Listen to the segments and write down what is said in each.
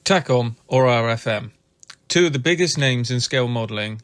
Takom or RFM, two of the biggest names in scale modelling.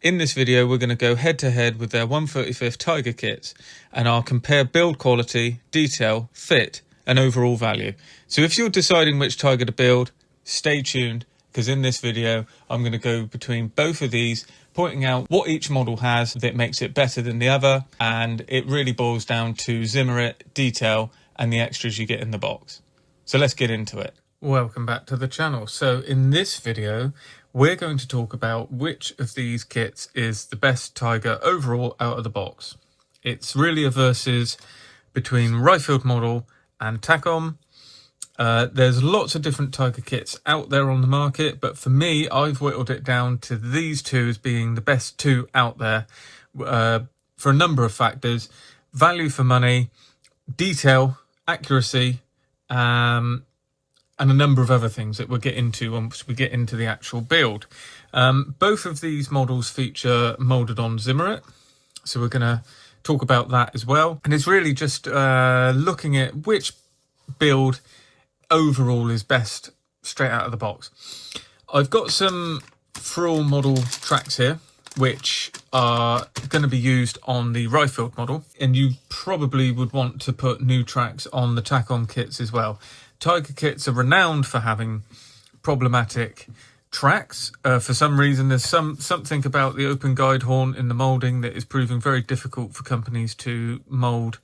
In this video we're going to go head to head with their 1/35 Tiger kits and I'll compare build quality, detail, fit and overall value. So if you're deciding which Tiger to build, stay tuned because in this video I'm going to go between both of these, pointing out what each model has that makes it better than the other, and it really boils down to Zimmerit, detail and the extras you get in the box. So let's get into it. Welcome back to the channel. So in this video we're going to talk about which of these kits is the best Tiger overall out of the box. It's really a versus between Ryfield model and Takom. There's lots of different Tiger kits out there on the market, but for me I've whittled it down to these two as being the best two out there for a number of factors: value for money, detail, accuracy, and a number of other things that we'll get into once we get into the actual build. Both of these models feature molded on Zimmerit, so we're going to talk about that as well. And it's really just looking at which build overall is best straight out of the box. I've got some Frill model tracks here which are going to be used on the Ryfield model, and you probably would want to put new tracks on the Takom kits as well. Tiger kits are renowned for having problematic tracks. For some reason, there's something about the open guide horn in the moulding that is proving very difficult for companies to mould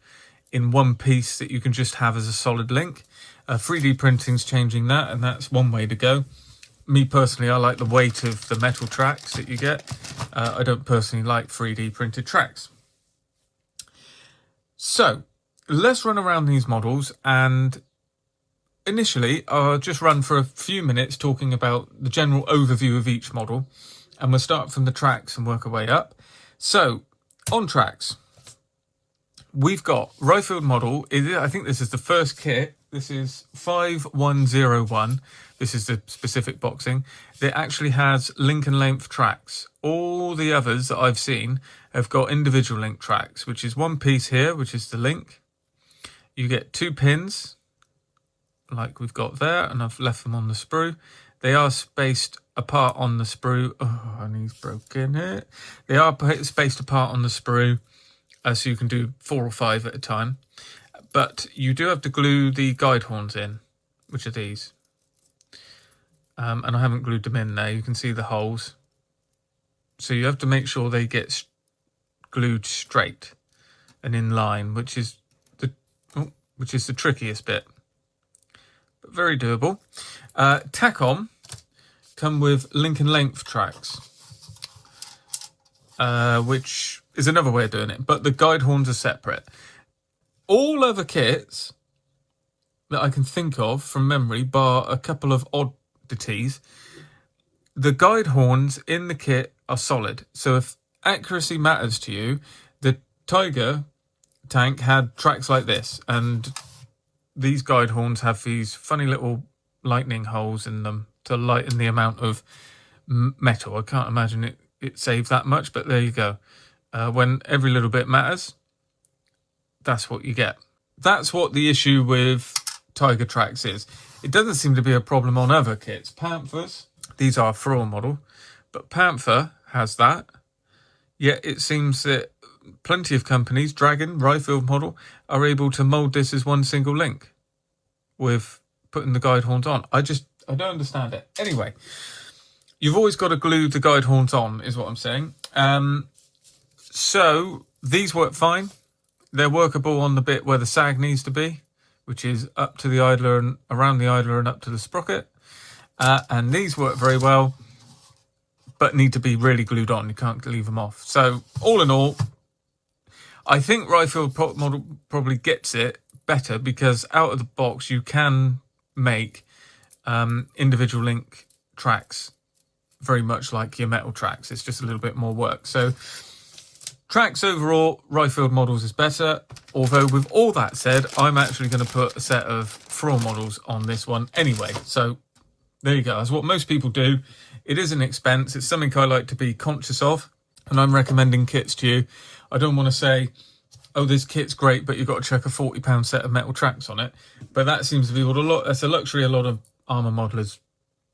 in one piece that you can just have as a solid link. 3D printing's changing that, and that's one way to go. Me personally, I like the weight of the metal tracks that you get. I don't personally like 3D printed tracks. So let's run around these models, and initially I'll just run for a few minutes talking about the general overview of each model, and we'll start from the tracks and work our way up. So on tracks, we've got Ryfield model. I think this is the first kit. This is 5101. This is the specific boxing. That actually has link and length tracks. All the others that I've seen have got individual link tracks, which is one piece here, which is the link. You get 2 pins, like we've got there, and I've left them on the sprue. They are spaced apart on the sprue. Oh, and he's broken it. They are spaced apart on the sprue, so you can do 4 or 5 at a time. But you do have to glue the guide horns in, which are these. And I haven't glued them in there. You can see the holes. So you have to make sure they get glued straight and in line, which is the trickiest bit. But very doable. Takom come with link and length tracks, which is another way of doing it, but the guide horns are separate. All other kits that I can think of from memory, bar a couple of oddities, the guide horns in the kit are solid. So if accuracy matters to you, the Tiger tank had tracks like this, and these guide horns have these funny little lightning holes in them to lighten the amount of metal. I can't imagine it saves that much, but there you go. When every little bit matters, that's what you get. That's what the issue with Tiger tracks is. It doesn't seem to be a problem on other kits. Panthers, these are Frill model, but Panther has that. Yet it seems that plenty of companies, Dragon, Ryfield model, are able to mould this as one single link with putting the guide horns on. I don't understand it. Anyway, you've always got to glue the guide horns on, is what I'm saying. So these work fine. They're workable on the bit where the sag needs to be, which is up to the idler and around the idler and up to the sprocket. And these work very well, but need to be really glued on. You can't leave them off. So all in all, I think Ryfield model probably gets it better because out of the box you can make individual link tracks very much like your metal tracks. It's just a little bit more work. So tracks overall, Ryfield models is better, although with all that said, I'm actually going to put a set of Frill models on this one anyway. So there you go. That's what most people do. It is an expense. It's something I like to be conscious of, and I'm recommending kits to you. I don't want to say, oh, this kit's great, but you've got to chuck a £40 set of metal tracks on it. But that seems to be what that's a luxury a lot of armour modelers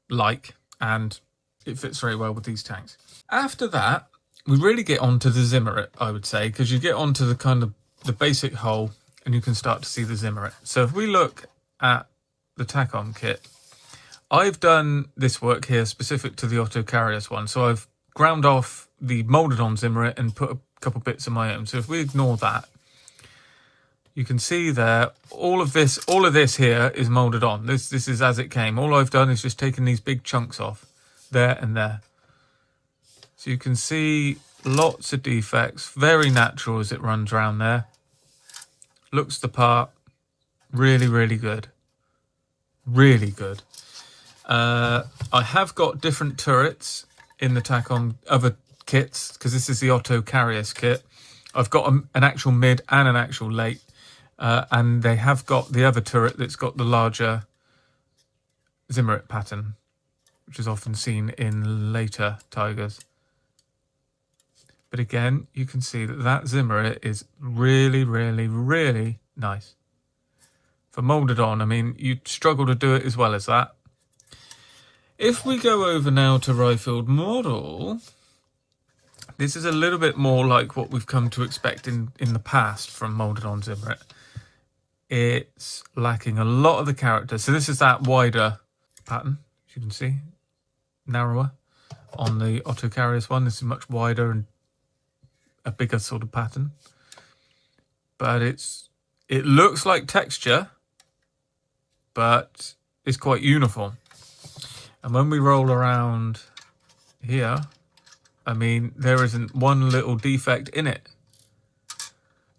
like, and it fits very well with these tanks. After that, we really get onto the Zimmerit, I would say, because you get onto the kind of the basic hull and you can start to see the Zimmerit. So if we look at the Takom kit, I've done this work here specific to the Otto Carriers one. So I've ground off the molded on Zimmerit and put a couple bits of my own. So if we ignore that, you can see there, all of this here is molded on. This is as it came. All I've done is just taken these big chunks off there and there. So you can see lots of defects, very natural as it runs around there. Looks the part, really, really good. Really good. I have got different turrets in the Takom other kits, because this is the Otto Carriers kit. I've got an actual mid and an actual late. And they have got the other turret that's got the larger Zimmerit pattern, which is often seen in later Tigers. But again, you can see that that Zimmerit is really, really, really nice. For molded on, I mean, you'd struggle to do it as well as that. If we go over now to rifled model, this is a little bit more like what we've come to expect in the past from molded on Zimmerit. It's lacking a lot of the character. So this is that wider pattern, as you can see, narrower. On the Otto Carriers one, this is much wider and a bigger sort of pattern. But it looks like texture, but it's quite uniform. And when we roll around here, I mean, there isn't one little defect in it.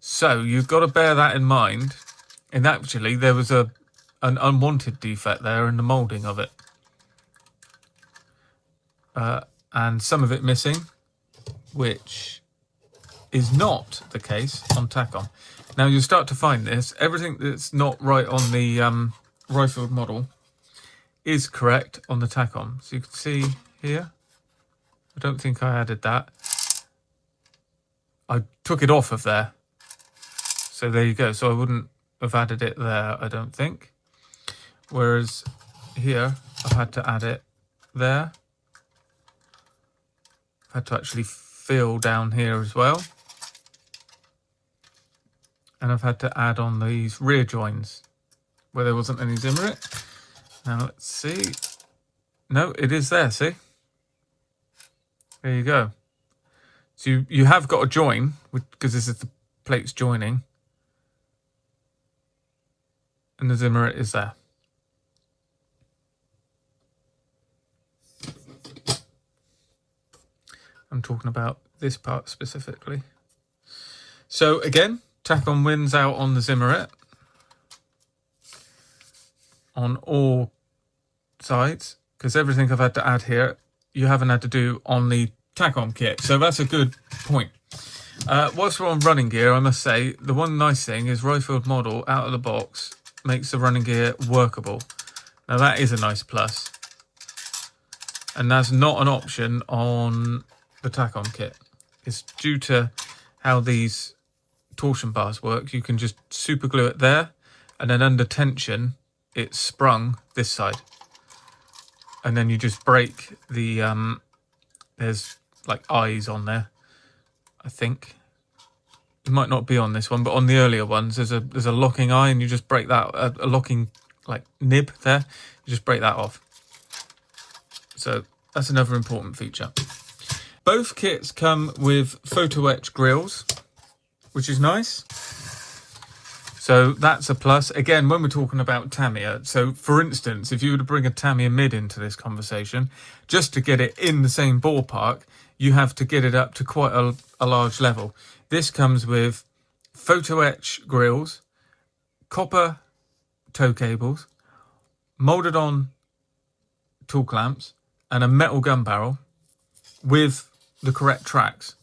So you've got to bear that in mind. And actually, there was an unwanted defect there in the moulding of it. And some of it missing, which is not the case on Takom. Now, you'll start to find this. Everything that's not right on the rifled model is correct on the Takom. So you can see here, I don't think I added that. I took it off of there. So there you go. So I wouldn't have added it there, I don't think. Whereas here, I've had to add it there. I've had to actually fill down here as well. And I've had to add on these rear joins where there wasn't any Zimmerit. Now let's see. No, it is there, see? There you go. So you have got a join, because this is the plates joining. And the Zimmerit is there. I'm talking about this part specifically. So again, Takom wins out on the Zimmerit on all sides, because everything I've had to add here, you haven't had to do on the Takom kit. So that's a good point. Whilst we're on running gear, I must say, the one nice thing is rifled model out of the box makes the running gear workable. Now that is a nice plus. And that's not an option on the Takom kit. It's due to how these torsion bars work. You can just super glue it there, and then under tension, it's sprung this side. And then you just break the, there's like eyes on there, I think. It might not be on this one, but on the earlier ones, there's a locking eye, and you just break that, a locking like nib there, you just break that off. So that's another important feature. Both kits come with photo etch grills, which is nice. So that's a plus. Again, when we're talking about Tamiya, so for instance, if you were to bring a Tamiya mid into this conversation, just to get it in the same ballpark, you have to get it up to quite a large level. This comes with photo etch grills, copper tow cables, molded on tool clamps, and a metal gun barrel with the correct tracks.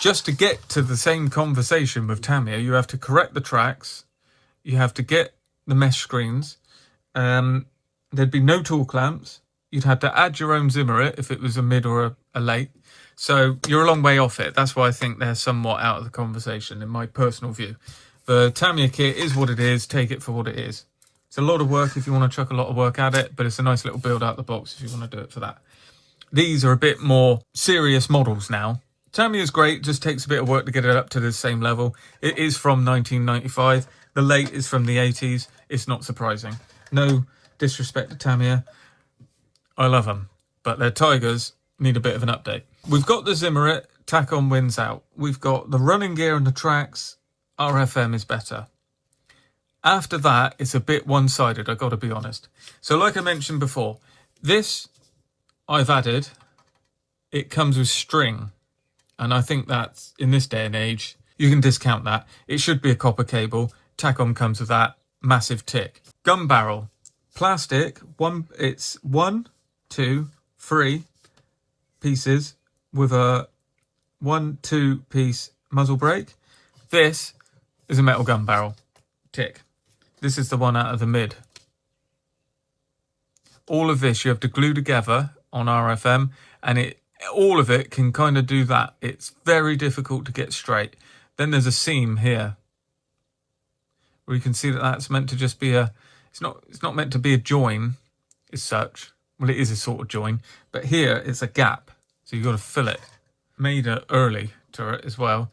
Just to get to the same conversation with Tamiya, you have to correct the tracks, you have to get the mesh screens, there'd be no tool clamps, you'd have to add your own Zimmerit if it was a mid or a late. So you're a long way off it. That's why I think they're somewhat out of the conversation in my personal view. The Tamiya kit is what it is, take it for what it is. It's a lot of work if you want to chuck a lot of work at it, but it's a nice little build out the box if you want to do it for that. These are a bit more serious models now. Tamiya's great, just takes a bit of work to get it up to the same level. It is from 1995. The late is from the 80s. It's not surprising. No disrespect to Tamiya. I love them, but their Tigers need a bit of an update. We've got the Zimmerit, Takom wins out. We've got the running gear and the tracks, RFM is better. After that, it's a bit one-sided, I've got to be honest. So like I mentioned before, this I've added, it comes with string. And I think that's, in this day and age, you can discount that. It should be a copper cable. Takom comes with that. Massive tick. Gun barrel. Plastic. It's 1, 2, 3 pieces with a 1-2 piece muzzle brake. This is a metal gun barrel. Tick. This is the one out of the mid. All of this you have to glue together on RFM, and all of it can kind of do that. It's very difficult to get straight. Then there's a seam here where you can see that that's meant to just be it's not meant to be a join as such. Well, it is a sort of join, but here it's a gap, so you've got to fill it. Made an early turret as well,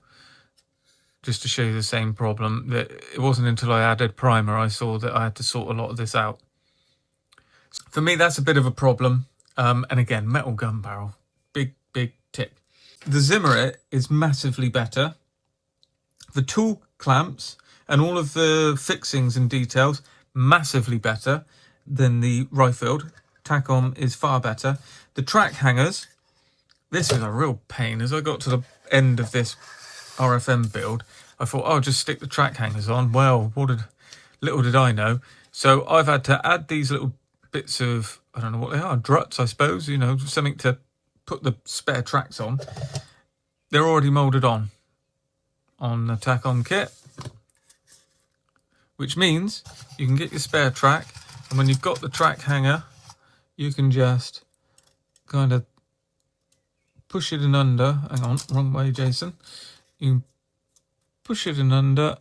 just to show you the same problem. That it wasn't until I added primer I saw that I had to sort a lot of this out. For me, that's a bit of a problem. And again, metal gun barrel. Big tick. The Zimmerit is massively better. The tool clamps and all of the fixings and details, massively better than the Riffield. Takom is far better. The track hangers, this is a real pain. As I got to the end of this RFM build, I thought, oh, just stick the track hangers on. Well, little did I know. So I've had to add these little bits of, I don't know what they are, druts, I suppose, something to put the spare tracks on. They're already moulded on the Takom kit, which means you can get your spare track, and when you've got the track hanger, you can just kind of push it in under. Hang on, wrong way, Jason. You can push it in under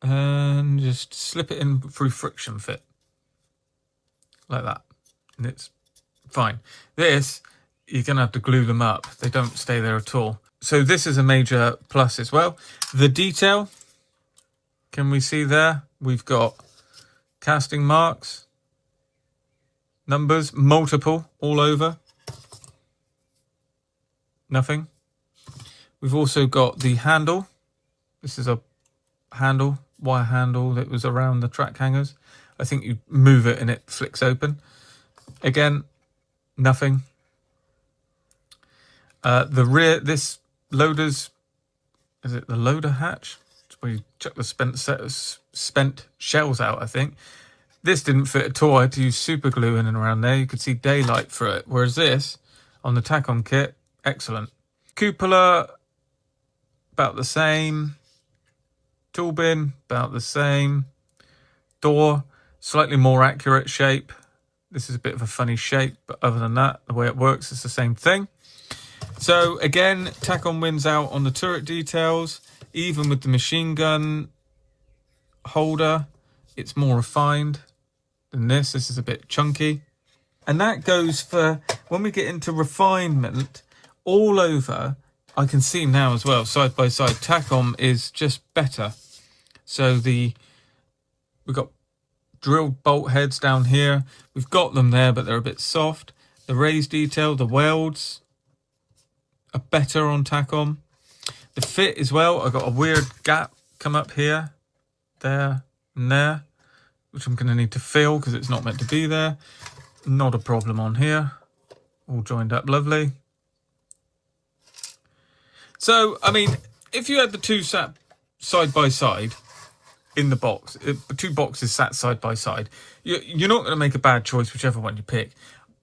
and just slip it in through friction fit. Like that. And it's fine. This, you're going to have to glue them up. They don't stay there at all. So this is a major plus as well. The detail, can we see there? We've got casting marks, numbers, multiple all over. Nothing. We've also got the handle. This is a handle, wire handle that was around the track hangers. I think you move it and it flicks open. Again, nothing. The rear, this loader's, is it the loader hatch? It's where you chuck the spent shells out, I think. This didn't fit at all. I had to use super glue in and around there. You could see daylight through it. Whereas this, on the Takom kit, excellent. Cupola, about the same. Tool bin, about the same. Door, slightly more accurate shape. This is a bit of a funny shape, but other than that, the way it works, it's the same thing. So again, Takom wins out on the turret details. Even with the machine gun holder, it's more refined than this. This is a bit chunky. And that goes for, when we get into refinement, all over, I can see now as well, side by side, Takom is just better. So we've got drilled bolt heads down here. We've got them there, but they're a bit soft. The raised detail, the welds are better on Takom. The fit as well, I've got a weird gap come up here, there, and there, which I'm going to need to fill because it's not meant to be there. Not a problem on here. All joined up lovely. So, I mean, if you had the two sat side by side in the box, the two boxes sat side by side, you're not going to make a bad choice whichever one you pick.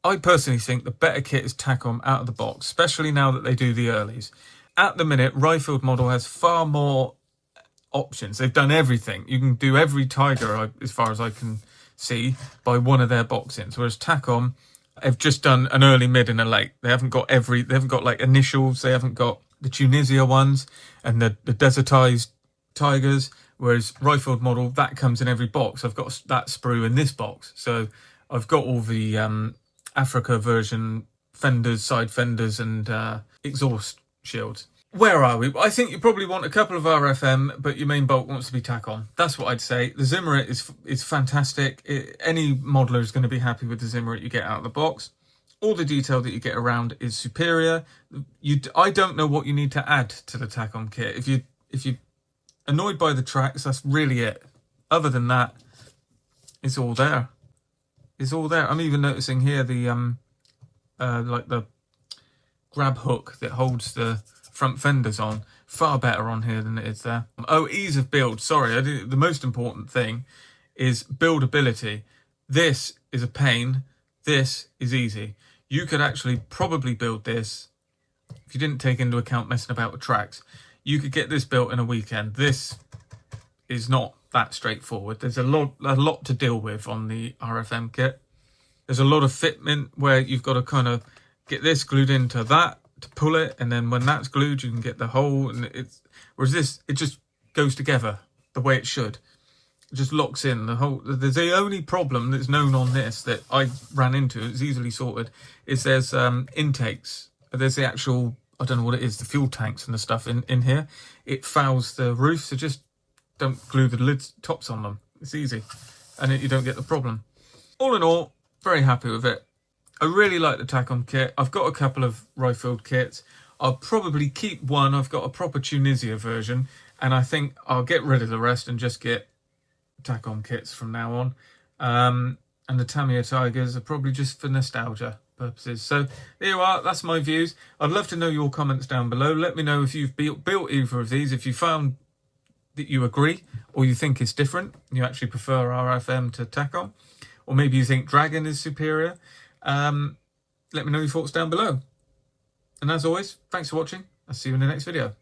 I personally think the better kit is Takom out of the box, especially now that they do the earlies. At the minute, Riffield model has far more options. They've done everything. You can do every Tiger, as far as I can see, by one of their box-ins. Whereas Takom have just done an early, mid, and a late. They haven't got like initials. They haven't got the Tunisia ones and the desertized Tigers. Whereas rifled model, that comes in every box. I've got that sprue in this box. So I've got all the Africa version fenders, side fenders, and exhaust shields. Where are we? I think you probably want a couple of RFM, but your main bulk wants to be Takom. That's what I'd say. The Zimmerit is fantastic. Any modeler is going to be happy with the Zimmerit you get out of the box. All the detail that you get around is superior. I don't know what you need to add to the Takom kit. If you're annoyed by the tracks, that's really it. Other than that, it's all there. It's all there. I'm even noticing here the like the grab hook that holds the front fenders on, far better on here than it is there. Oh, ease of build. Sorry, the most important thing is buildability. This is a pain. This is easy. You could actually probably build this, if you didn't take into account messing about with tracks, you could get this built in a weekend. This is not that straightforward. There's a lot to deal with on the RFM kit. There's a lot of fitment where you've got to kind of get this glued into that to pull it, and then when that's glued you can get the hole, and whereas this, it just goes together the way it should. It just locks in the whole. There's the only problem that's known on this that I ran into, it's easily sorted, is there's intakes. There's the actual, I don't know what it is, the fuel tanks and the stuff in here. It fouls the roof, so just don't glue the lids tops on them. It's easy, and you don't get the problem. All in all, very happy with it. I really like the Takom kit. I've got a couple of rifled kits. I'll probably keep one. I've got a proper Tunisia version, and I think I'll get rid of the rest and just get Takom kits from now on. And the Tamiya Tigers are probably just for nostalgia purposes. So there you are. That's my views. I'd love to know your comments down below. Let me know if you've built either of these, if you found that you agree or you think it's different, you actually prefer RFM to Takom, or maybe you think Dragon is superior. Let me know your thoughts down below. And as always, thanks for watching. I'll see you in the next video.